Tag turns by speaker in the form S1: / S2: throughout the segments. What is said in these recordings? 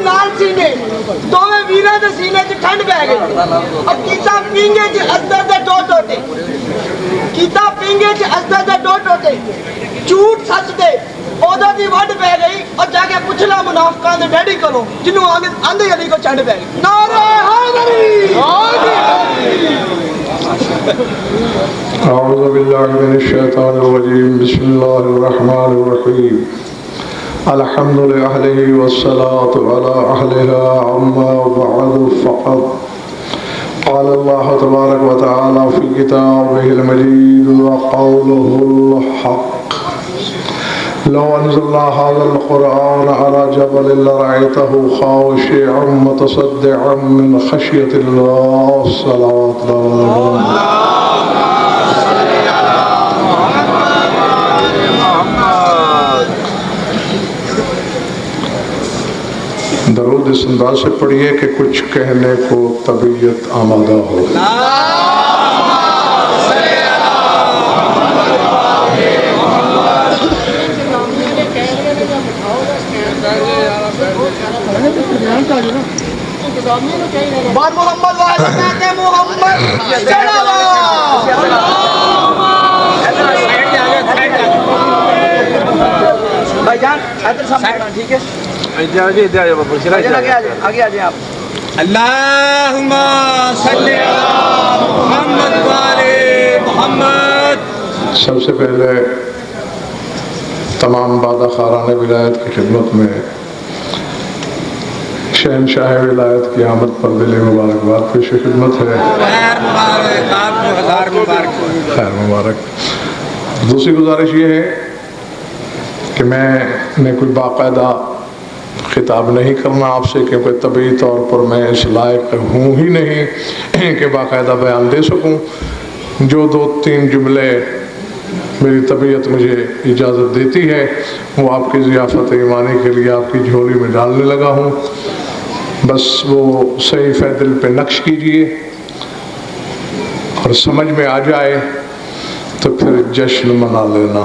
S1: नाल सीने दोवें वीरां दे सीने च ठंड पै गई। अब कीता पिंगे च अस्तर दे दो टोटे, कीता पिंगे च अस्तर दे दो टोटे, झूठ सच दे ओदा दी वड पै गई। और जाके पुछला मुनाफिकां दे डैडी कोलों जिन्हों आंदे अली को ठंड पै गई। नारे हैदरी
S2: अऊज़ु बिल्लाहि मिनश शैतानिर रजीम बिस्मिल्लाहिर रहमानिर रहीम अल्हम्दुलिल्लाहि वस्सलातु अला अहलिहा अम्मा बअद फ़क़द क़ाल अल्लाहु तबारक व तआला फ़ी किताबिहिल मजीद व क़ौलुहुल हक़ लौ अनज़लना हाज़ल क़ुरआन अला जबलिन लरअयतहु ख़ाशिअन मुतसद्दिअन मिन ख़श्यतिल्लाह सल्लल्लाहु दरूद इस अंदाज से पढ़िए कि कुछ कहने को तबीयत आमादा हो।
S1: भाईजान ठीक है, आगे आ जाए आप।
S3: अल्लाहुम्मा सल्ली अला मुहम्मद व आले मुहम्मद।
S2: सबसे पहले तमाम बादा खारान विलायत की खिदमत में शहनशाह विलायत की आमद पर दिल मुबारकबाद पेश खिदमत है। खैर मुबारक। दूसरी गुजारिश ये है कि मैंने कोई बाकायदा खिताब नहीं करना आपसे, क्योंकि तबी तौर पर मैं इस लायक हूँ ही नहीं कि बाकायदा बयान दे सकूँ। जो दो तीन जुमले मेरी तबीयत मुझे इजाज़त देती है वो आपकी ज़ियाफ़त ईमानी के लिए आपकी झोली में डालने लगा हूँ। बस वो सही फ़ैदिल पे नक्श कीजिए और समझ में आ जाए तो फिर जश्न मना लेना।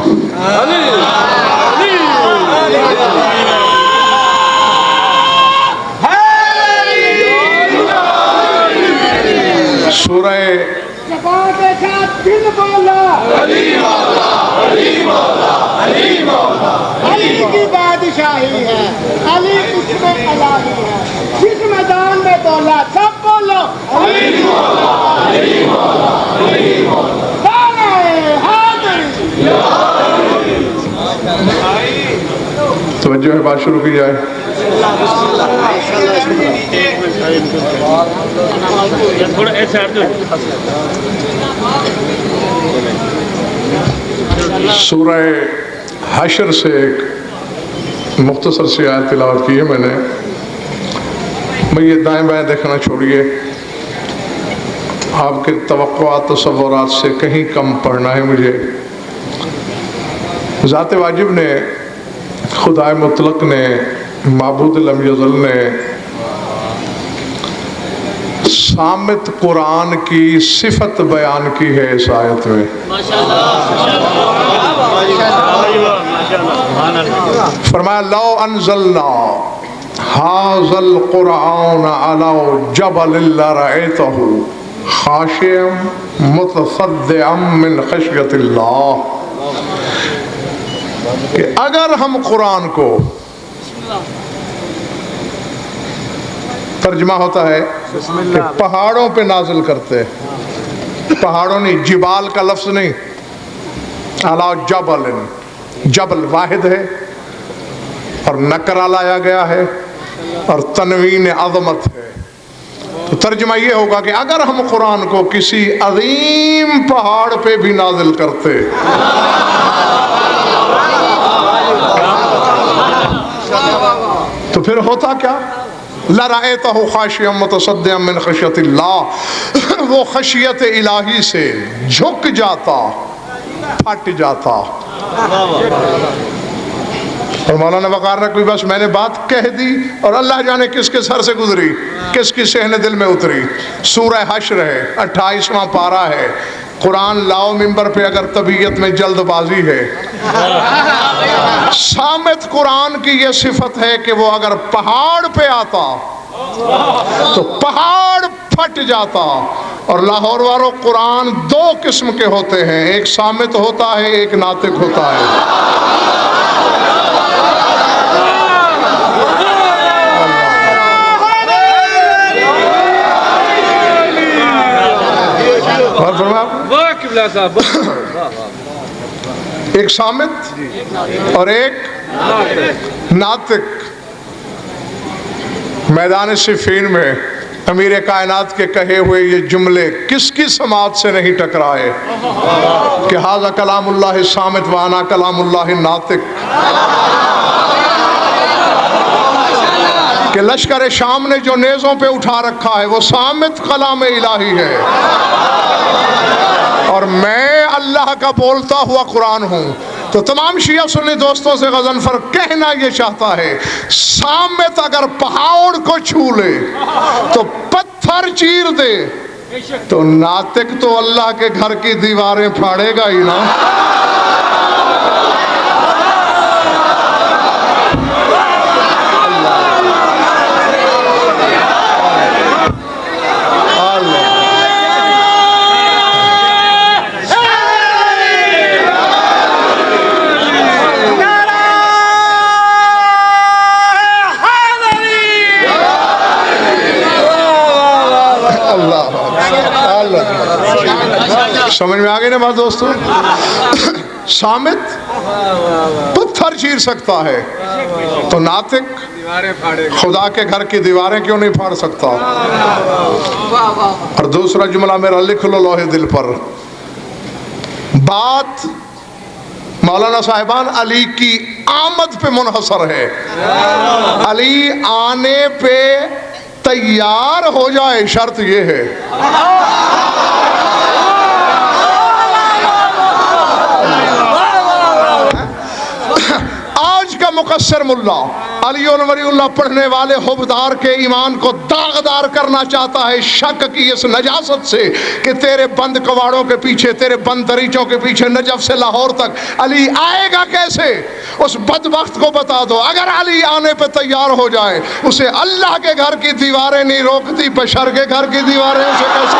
S2: सूरह
S1: अली की बादशाही है, अली उसमें इलाही है, जिस मैदान में बोला सब बोलो अली मौला, अली मौला, अली मौला।
S2: तवज्जो है, बात शुरू की जाए। सूरह हशर से एक मुख्तसर सी आयत तिलावत की है मैंने। मैं ये दाएं बाएं देखना छोड़िए, आपके तवक्कुआत तसव्वुरात से कहीं कम पढ़ना है मुझे। ज़ात वाजिब ने, खुदाए मुतलक ने, माबूद लम यज़ल ने सामित कुरान की सिफत बयान की है इस आयत में। फरमाया लौ अनज़लना हाज़ल कुरान अला जबलिन लरअयतहु खाशिअन मुतसद्दिअन मिन ख़श्यतिल्लाह। कि अगर हम कुरान को, तर्जमा होता है कि पहाड़ों पे नाजिल करते, पहाड़ों नहीं, जिबाल का लफ्ज नहीं, अला जबलिन, जबल वाहिद है और नकरा लाया गया है और तनवीन अज़मत है। तो तर्जमा ये होगा कि अगर हम कुरान को किसी अजीम पहाड़ पे भी नाजिल करते तो फिर होता क्या? लरअयतहु खाशिअन मुतसद्दिअन मिन ख़श्यतिल्लाह, वो खशियत इलाही से झुक जाता, फट जाता। और मौलाना वक़ार नकवी बस मैंने बात कह दी और अल्लाह जाने किसके सर से गुजरी, किसकी सहने दिल में उतरी। सूरह हश्र है, 28वां पारा है। कुरान लाओ मिंबर पे, अगर तबीयत में जल्दबाजी है सामित कुरान की ये सिफत है कि वो अगर पहाड़ पे आता तो पहाड़ फट जाता। और लाहौर वालों, कुरान दो किस्म के होते हैं, एक सामित होता है, एक नातिक होता है। एक सामित और एक नातिक। मैदान सिफीन में अमीर कायनात के कहे हुए ये जुमले किसकी समाज से नहीं टकराए कि हाज़ा कलामुल्लाह सामित वाना कलामुल्लाह नातिक। कि लश्कर शाम ने जो नेज़ों पे उठा रखा है वो सामित कलाम इलाही है, और मैं अल्लाह का बोलता हुआ कुरान हूँ। तो तमाम शिया सुन्नी दोस्तों से गज़नफर कहना ये चाहता है, सामित अगर पहाड़ को छू ले तो पत्थर चीर दे, तो नातिक तो अल्लाह के घर की दीवारें फाड़ेगा ही ना। समझ में आ गई ना बात दोस्तों? सामित पत्थर चीर सकता है, तो नातिक खुदा के घर की दीवारें क्यों नहीं फाड़ सकता? और दूसरा जुमला मेरा लिख लो लोहे दिल पर। बात मौलाना साहिबान अली की आमद पे मुनहसर है। अली आने पे तैयार हो जाए, शर्त ये है। आज का मुकस्सर मुल्ला अली और वलीउल्लाह पढ़ने वाले हुबदार के ईमान को दागदार करना चाहता है शक की इस नजासत से कि तेरे बंद कवाड़ों के पीछे, तेरे बंद दरीचों के पीछे नजफ से लाहौर तक अली आएगा कैसे? उस बदबख्त को बता दो, अगर अली आने पे तैयार हो जाए उसे अल्लाह के घर की दीवारें नहीं रोकती, बशर के घर की दीवारें उसे कैसे?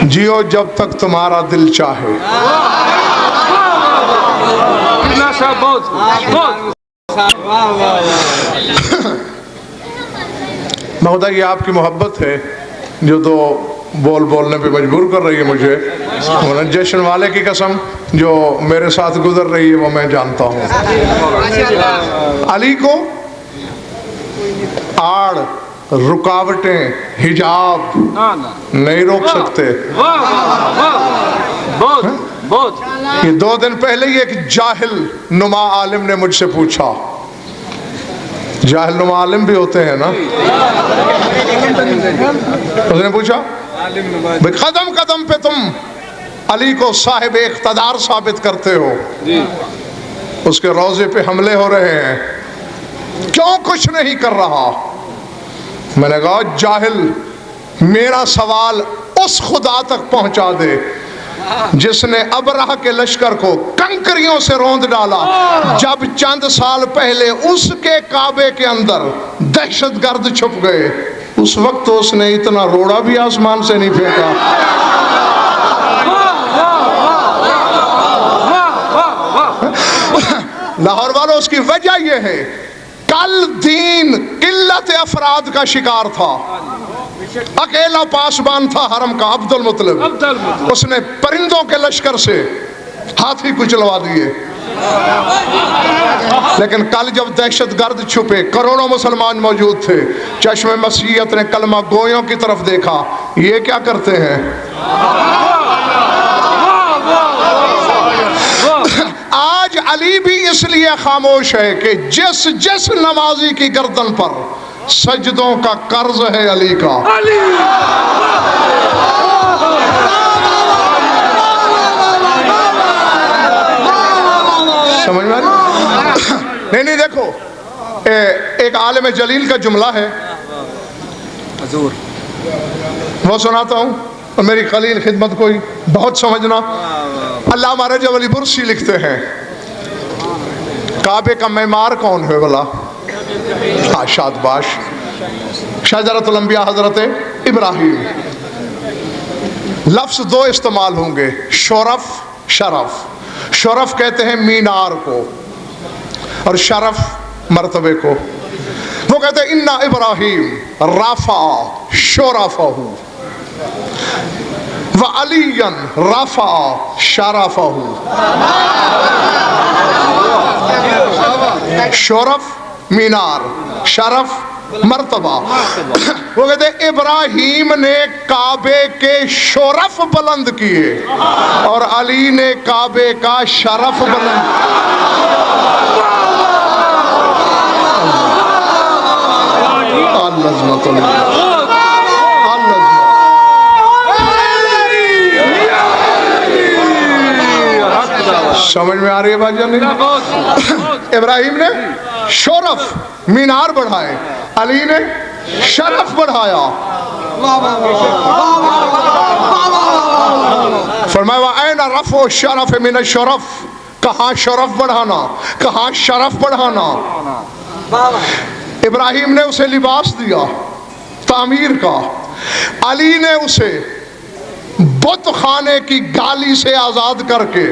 S2: जियो जब तक तुम्हारा दिल चाहे। महोदय, ये आपकी मोहब्बत है जो तो बोलने पे मजबूर कर रही है मुझे। जश्न वाले की कसम जो मेरे साथ गुजर रही है वो मैं जानता हूँ। अली को आड़, रुकावटें, हिजाब नहीं रोक सकते। ये 2 दिन पहले ही एक जाहिल नुमा आलिम ने मुझसे पूछा, जाहिल नुमा आलिम भी होते हैं ना, उसने पूछा भाई कदम कदम पे तुम अली को साहिब इख्तदार साबित करते हो, उसके रोजे पे हमले हो रहे हैं, क्यों कुछ नहीं कर रहा? मैंने कहा जाहिल, मेरा सवाल उस खुदा तक पहुंचा दे जिसने अबरहा के लश्कर को कंकरियों से रौंद डाला जब चंद साल पहले उसके काबे के अंदर दहशतगर्द छुप गए। उस वक्त तो उसने इतना रोड़ा भी आसमान से नहीं फेंका। लाहौर वालों, उसकी वजह यह है कल दीन किल्लत अफराद का शिकार था। अकेला पासबान था हरम का अब्दुल मुतलिब, उसने परिंदों के लश्कर से हाथी कुचलवा दिए। लेकिन कल जब दहशतगर्द छुपे, करोड़ों मुसलमान मौजूद थे, चश्मे मसीहत ने कलमा गोयों की तरफ देखा, ये क्या करते हैं? आज अली भी इसलिए खामोश है कि जिस जिस नमाजी की गर्दन पर सजदों का कर्ज है अली का, समझ में आ रही? नहीं देखो, एक आलिम जलील का जुमला है, वो सुनाता हूँ और मेरी खलील खिदमत को बहुत समझना। अल्लामा रजब अली बुर्सी लिखते हैं, काबे का मेमार कौन है भला? शादबाश शाजरतुल अंबिया हजरत इब्राहिम। लफ्ज दो इस्तेमाल होंगे, शरफ शरफ। शरफ कहते हैं मीनार को और शरफ मर्तबे को। वो कहते हैं इन्ना इब्राहिम राफा शरफहू व अलियन राफा शरफहू। शरफ मीनार, शरफ मर्तबा। वो कहते हैं इब्राहिम ने काबे के शरफ बुलंद किए और अली ने काबे का शरफ बुलंद। समझ में आ रही है बात जान? इब्राहिम ने शरफ मीनार बढ़ाए, अली ने शरफ बढ़ाया। फरमाया ऐना रफ़ो शरफ मिन शरफ, कहाँ शरफ बढ़ाना, कहाँ शरफ बढ़ाना। इब्राहिम ने उसे लिबास दिया तामीर का, अली ने उसे बुत खाने की गाली से आजाद करके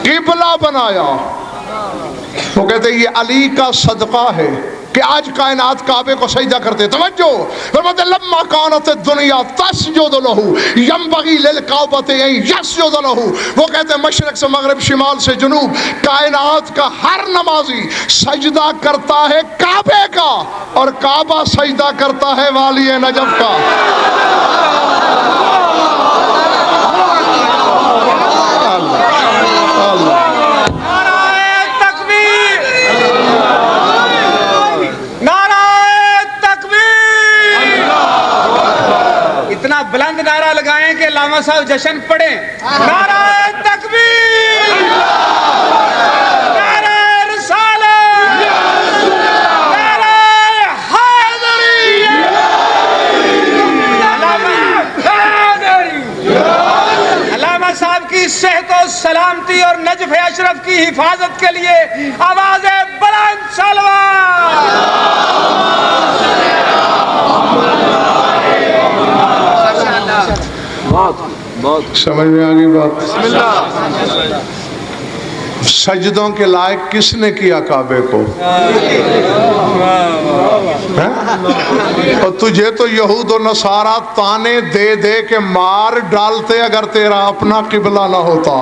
S2: किबला बनाया। वो कहते ये अली का सदका है कि आज कायनात काबे को सजदा करते। तवज्जो, लम्मा कानत दुनिया तस्जुदु लहू यंबगी लिल काबते यस्जुदु लहू। वो कहते मशरक से मगरिब, शिमाल से जुनूब, कायनात का हर नमाजी सजदा करता है काबे का और काबा सजदा करता है वाली नजफ का।
S3: इतना बुलंद नारा लगाएं कि लामा साहब जश्न पढ़े। नारा तकबीर, नारा रिसालत, नारा हैदरी, अल्लामा साहब की सेहत और सलामती और नजफ अशरफ की हिफाजत के लिए आवाज़े बुलंद सलवात।
S2: बहुत समझ में आ गई बात? सजदों के लायक किसने किया काबे को? और तुझे तो यहूद और नसारा ताने दे दे के मार डालते अगर तेरा अपना किबला ना होता।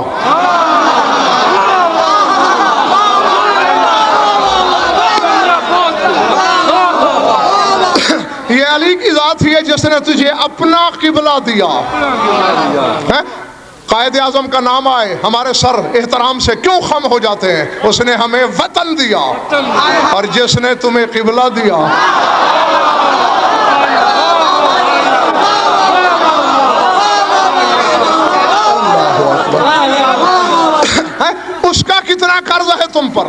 S2: ये अली की जात ही है जिसने तुझे अपना किबला दिया है। कायद आजम का नाम आए हमारे सर एहतराम से क्यों खम हो जाते हैं? उसने हमें वतन दिया और जिसने तुम्हें किबला दिया उसका कितना कर्ज है तुम पर?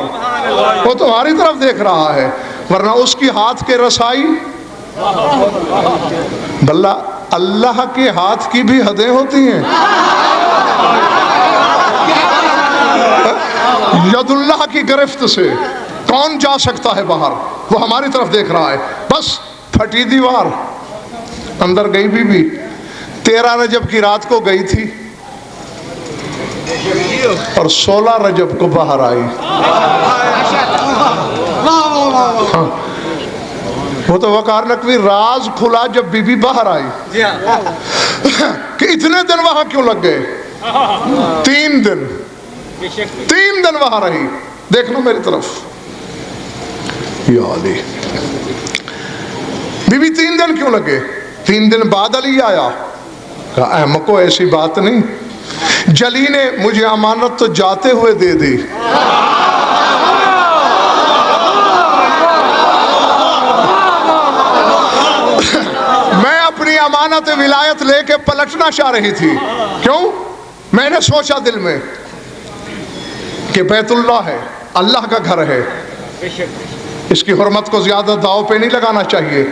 S2: वो तुम्हारी तरफ देख रहा है, वरना उसकी हाथ के रसाई बल्ला अल्लाह के हाथ की भी हदें होती हैं। यदुल्लाह की गिरफ्त से कौन जा सकता है बाहर? वो हमारी तरफ देख रहा है। बस फटी दीवार, अंदर गई बीबी 13 रजब की रात को गई थी और 16 रजब को बाहर आई। हाँ। वो तो वकार नकवी राज खुला जब बीबी बाहर आई कि इतने दिन वहां क्यों लग गए? 3 दिन वहां रही। देख लो मेरी तरफ, याली बीबी 3 दिन क्यों लगे? 3 दिन बाद अली आया। कहा अहमको ऐसी बात नहीं, जली ने मुझे अमानत तो जाते हुए दे दी, मैं अपनी अमानत विलायत लेके पलटना चाह रही थी। क्यों? मैंने सोचा दिल में कि बैतुल्लाह है, अल्लाह का घर है, इसकी हुर्मत को ज्यादा दाव पे नहीं लगाना चाहिए।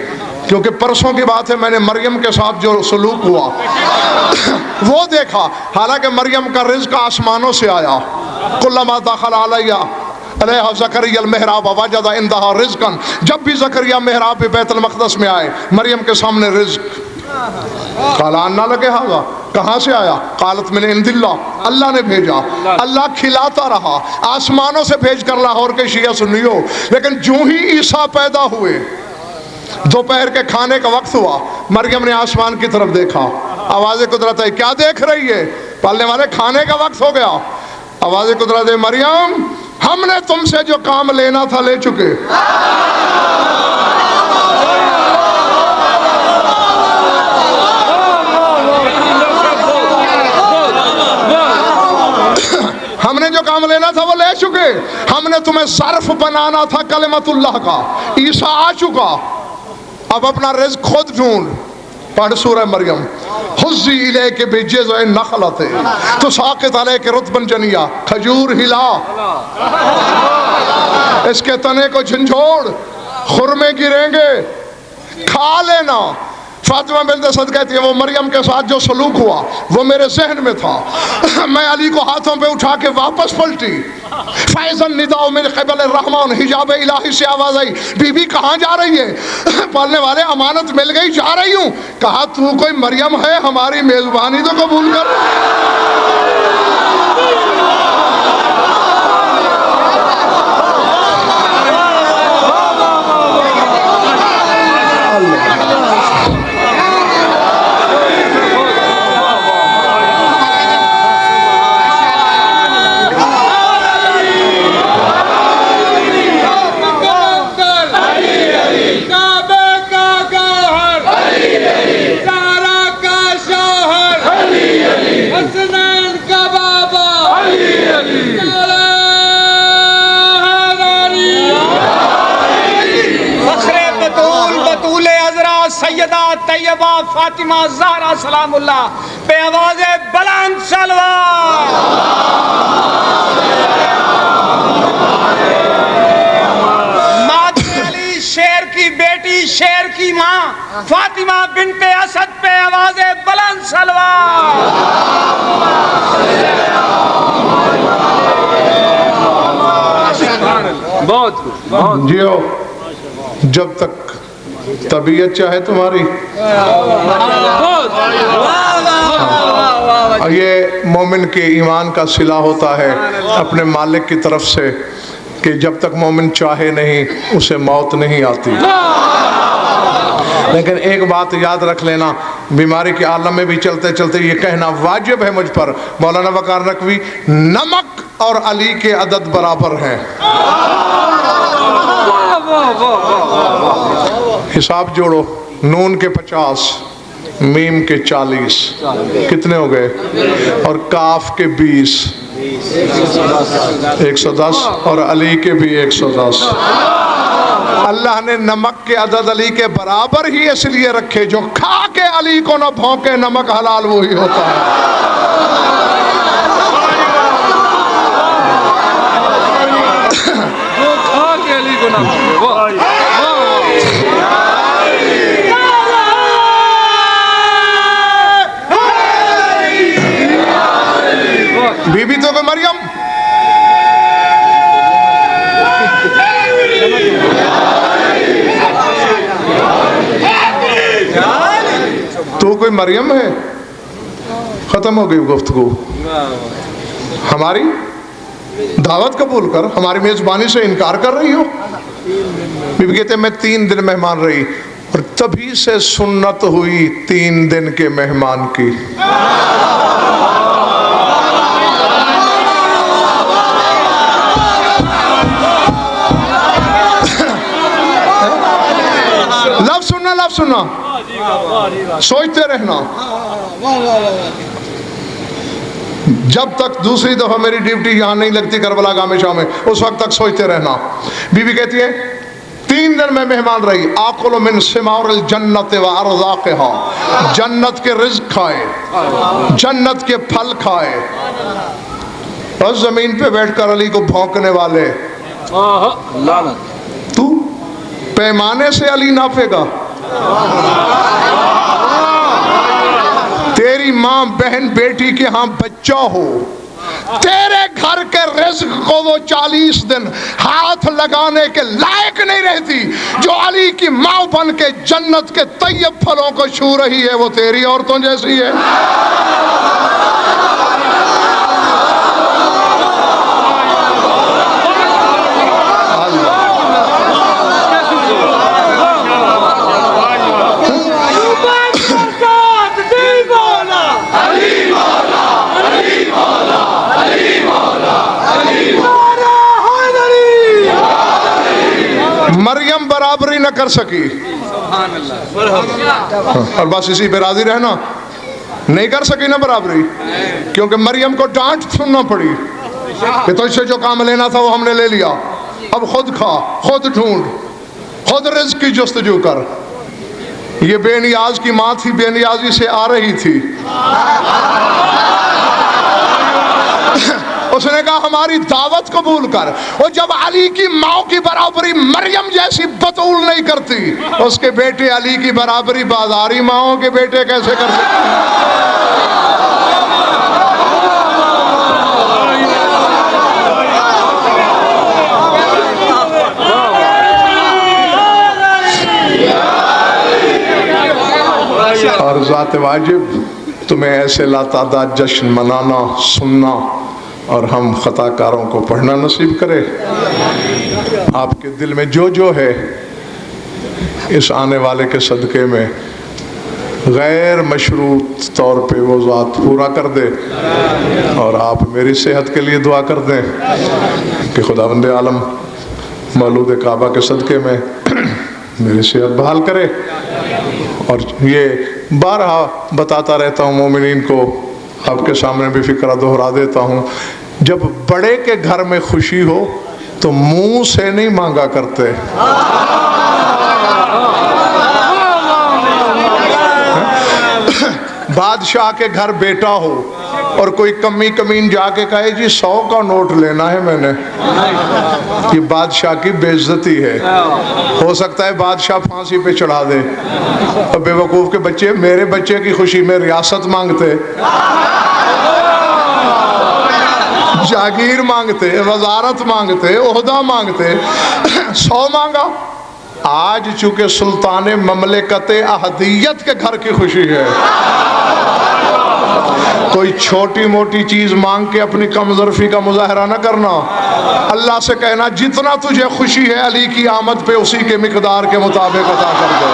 S2: क्योंकि परसों की बात है, मैंने मरियम के साथ जो सलूक हुआ वो देखा। हालांकि मरियम का रिज़्क़ आसमानों से आया। कुल्लमा दखल अलैहा ज़करिया मेहराब वजदा इंदहा रिज़्क़न, जब भी ज़करिया मेहराब पे बैतुल मक़दस में आए, मरियम के सामने रिज़्क़। काला अन्ना लगे हागा, कहाँ से आया? कालत मिन इंदिल्लाह, अल्लाह ने भेजा। अल्लाह खिलाता रहा, आसमानों से भेज कर लाहौर के शिया सुन्नियों। लेकिन जो ही ईसा पैदा हुए, दोपहर के खाने का वक्त हुआ, मरियम ने आसमान की तरफ देखा। आवाज़ कुदरत है, क्या देख रही है? पालने वाले, खाने का वक्त हो गया। आवाज़ कुदरत है, मरियम हमने तुमसे जो काम लेना था ले चुके। हमने जो काम लेना था वो ले चुके। हमने तुम्हें सर्फ बनाना था कलिमतुल्लाह का, ईसा आ चुका। अब अपना रिज़्क़ खुद ढूंढ। पढ़ सूरह मरियम। हुज़्ज़ी इलैके बिजिज़्इ नख़लति तुसाक़ित अलैके रुतबन जनिया, खजूर हिला, इसके तने को झंझोड़, खुरमे गिरेंगे, खा लेना। फातिमा बिन्त असद कहती है, वो मरियम के साथ जो सलूक हुआ वो मेरे जहन में था। मैं अली को हाथों पे उठा के वापस पलटी। फैज़न निदाओ मेरे क़िबल रहमान, हिजाब इलाही से आवाज़ आई, बीबी कहाँ जा रही है? पढ़ने वाले, अमानत मिल गई, जा रही हूँ। कहा तू कोई मरियम है, हमारी मेज़बानी तो कबूल कर।
S3: सैयदा तैयबा फातिमा ज़हरा सलामुल्लाह पे आवाज़े बुलंद सलवात। माते अली शेर की बेटी, शेर की माँ फातिमा बिन्ते असद पे आवाज़े बुलंद सलवात। बहुत
S2: जियो जब तक तबीयत चाहे तुम्हारी। और ये मोमिन के ईमान का सिला होता है अपने मालिक की तरफ से कि जब तक मोमिन चाहे नहीं उसे मौत नहीं आती। लेकिन एक बात याद रख लेना, बीमारी के आलम में भी चलते चलते ये कहना वाजिब है मुझ पर, मौलाना वकार नकवी, नमक और अली के अदद बराबर हैं। हिसाब जोड़ो, नून के 50, मीम के 40, कितने हो गए? और काफ के 20, 110, और अली के भी 110। अल्लाह ने नमक के अदद अली के बराबर ही इसलिए रखे, जो खा के अली को न भौंके, नमक हलाल वही होता है। बीबी तो को मरियम, तो कोई मरियम है। खत्म हो गई गुफ्तगू। हमारी दावत कबूल कर, हमारी मेजबानी से इनकार कर रही हो। बीबी कहते मैं 3 दिन मेहमान रही और तभी से सुन्नत हुई 3 दिन के मेहमान की। लफ्ज़ सुनना, सोचते रहना। जब तक दूसरी दफा मेरी ड्यूटी यहाँ नहीं लगती करबला गामे शाह में, उस वक्त तक सोचते रहना। बीवी कहती है 3 दिन में मेहमान रही, आकुल मिन सिमारिल जन्नत व अरज़ाक़िहा, जन्नत के रिज़्क़ खाए, जन्नत के फल खाए। और जमीन पे बैठकर अली को भौंकने वाले, तू पैमाने से अली नापेगा? तेरी माँ बहन बेटी के यहाँ बच्चा हो, तेरे घर के रिज़्क़ को वो 40 दिन हाथ लगाने के लायक नहीं रहती, जो अली की माँ बन के जन्नत के तैयब फलों को छू रही है, वो तेरी औरतों जैसी है। मरियम बराबरी न कर सकी, और बस इसी पे राजी रहना, नहीं कर सकी ना बराबरी, क्योंकि मरियम को डांट सुनना पड़ी कि तो इससे जो काम लेना था वो हमने ले लिया, अब खुद खा, खुद ढूंढ, खुद रिज़्क़ की जुस्तजू कर। ये बेनियाज की माँ थी, बेनियाजी से आ रही थी। उसने कहा हमारी दावत कबूल कर। और जब अली की माँ की बराबरी मरियम जैसी बतूल नहीं करती, उसके बेटे अली की बराबरी बाजारी माओं के बेटे कैसे कर सकते? और ज़ात वाजिब तुम्हें ऐसे लातादाद जश्न मनाना, सुनना और हम ख़ताकारों को पढ़ना नसीब करे। आपके दिल में जो जो है इस आने वाले के सदक़े में गैर मशरूत तौर पे वो ज़ात पूरा कर दे। और आप मेरी सेहत के लिए दुआ कर दें कि खुदावंद आलम मौलूद काबा के सदक़े में मेरी सेहत बहाल करे। और ये बारहा बताता रहता हूँ मोमिनीन को, आपके सामने भी फिक्रा दोहरा देता हूँ, जब बड़े के घर में खुशी हो तो मुंह से नहीं मांगा करते। बादशाह के घर बेटा हो और कोई कमी कमीन जाके कहे जी 100 का नोट लेना है मैंने, ये बादशाह की बेइज्जती है। हो सकता है बादशाह फांसी पे चढ़ा दे। और बेवकूफ के बच्चे मेरे बच्चे की खुशी में रियासत मांगते, जागीर मांगते, वजारत मांगते, ओहदा मांगते, 100 मांगा। आज चूंकि सुल्तान ममलिकत अहदियत के घर की खुशी है, कोई छोटी मोटी चीज मांग के अपनी कमजोरी का मुजाहरा न करना। अल्लाह से कहना जितना तुझे खुशी है अली की आमद पे उसी के मिकदार के मुताबिक अता कर दे।